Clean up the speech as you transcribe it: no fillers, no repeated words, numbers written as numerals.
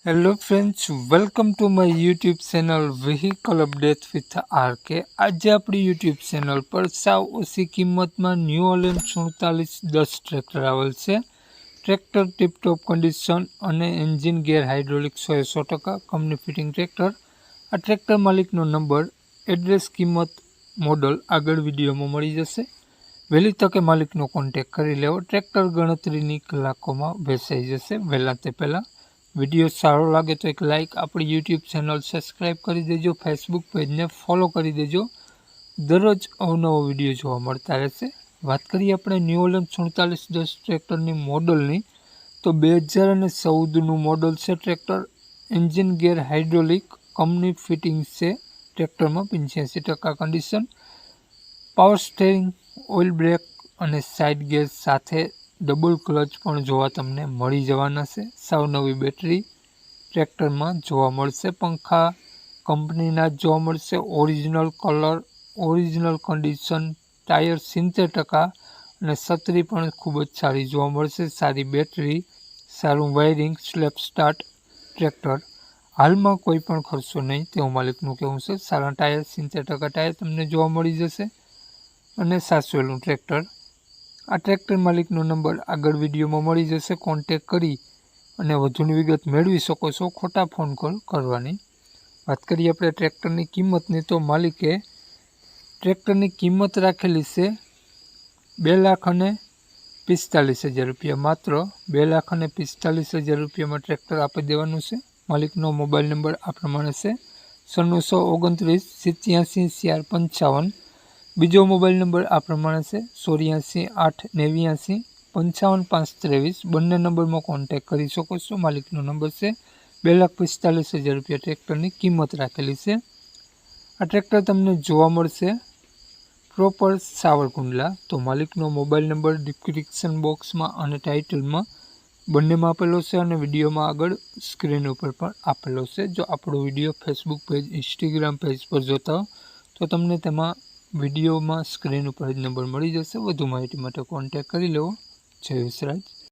Hello friends, welcome to my YouTube channel vehicle update with RK. આજે આપણી YouTube channel પર સાવ ઓછી કિંમતમાં ન્યૂ હોલેન્ડ 4710 ટ્રેક્ટર આવેલ છે। ટ્રેક્ટર ટીપટોપ કન્ડિશન અને એન્જિન ગેર હાઇડ્રોલિક 100% કંપની ફિટિંગ ટ્રેક્ટર। આ ટ્રેક્ટર માલિકનો નંબર, એડ્રેસ, કિંમત, મોડલ આગળ વિડીયોમાં મળી જશે। વહેલી તકે માલિકનો કોન્ટેક કરી લેવો। ટ્રેક્ટર ગણતરીની કલાકોમાં વેચાઈ જશે। વહેલા તે પહેલાં વિડીયો સારો લાગે તો એક લાઇક, આપણી યુટ્યુબ ચેનલ સબસ્ક્રાઈબ કરી દેજો, ફેસબુક પેજને ફોલો કરી દેજો। દરરોજ અવનવો વિડીયો જોવા મળતા રહેશે। વાત કરીએ આપણે ન્યૂ હોલેન્ડ 4710 ટ્રેક્ટરની મોડલની, તો 2014નું મોડલ છે ટ્રેક્ટર। એન્જિન ગેર હાઇડ્રોલિક કંપની ફિટિંગ છે ટ્રેક્ટરમાં, 85% condition. Power steering, oil break અને સાઇડ ગેર સાથે ડબલ ક્લચ પણ જોવા તમને મળી જવાના છે। સાવ નવી બેટરી ટ્રેક્ટરમાં જોવા મળશે। પંખા કંપનીના જ જોવા મળશે। Original colour, original condition, tyre 70% અને છત્રી પણ ખૂબ જ સારી જોવા મળશે। સારી બેટરી, સારું વાયરિંગ, સ્લેપ સ્ટાર્ટ ટ્રેક્ટર। હાલમાં કોઈ પણ ખર્ચો નહીં તેવું માલિકનું કહેવું છે। સારા ટાયર, 70% ટાયર તમને જોવા મળી જશે અને સાચવેલું ટ્રેક્ટર। આ ટ્રેક્ટર માલિકનો નંબર આગળ વિડીયોમાં મળી જશે। કોન્ટેક કરી અને વધુની વિગત મેળવી શકો છો, ખોટા ફોન કોલ કરવાની। વાત કરીએ આપણે ટ્રેક્ટરની કિંમતની, તો માલિકે ટ્રેક્ટરની કિંમત રાખેલી છે 2,45,000 રૂપિયા। માત્ર 2,45,000 રૂપિયામાં ટ્રેક્ટર આપી દેવાનું છે। માલિકનો મોબાઈલ નંબર આ પ્રમાણે છે 9629 87 455। બીજો મોબાઈલ નંબર આ પ્રમાણે છે 84 889 55 523। બંને નંબરમાં કોન્ટેક કરી શકો છો। માલિકનો નંબર છે 2,45,000 રૂપિયા ટ્રેક્ટરની કિંમત રાખેલી છે। આ ટ્રેક્ટર તમને જોવા મળશે પ્રોપર સાવરકુંડલા। તો માલિકનો મોબાઈલ નંબર ડિસ્ક્રિપ્શન બોક્સમાં અને ટાઇટલમાં બંનેમાં આપેલો છે અને વિડીયોમાં આગળ સ્ક્રીન ઉપર પણ આપેલો છે। જો આપણો video Facebook page, Instagram page પર જોતા હો તો તમને તેમાં વિડીયોમાં સ્ક્રીન ઉપર જ નંબર મળી જશે। વધુ માહિતી માટે કોન્ટેક કરી લેવો। જય વિસરાજ।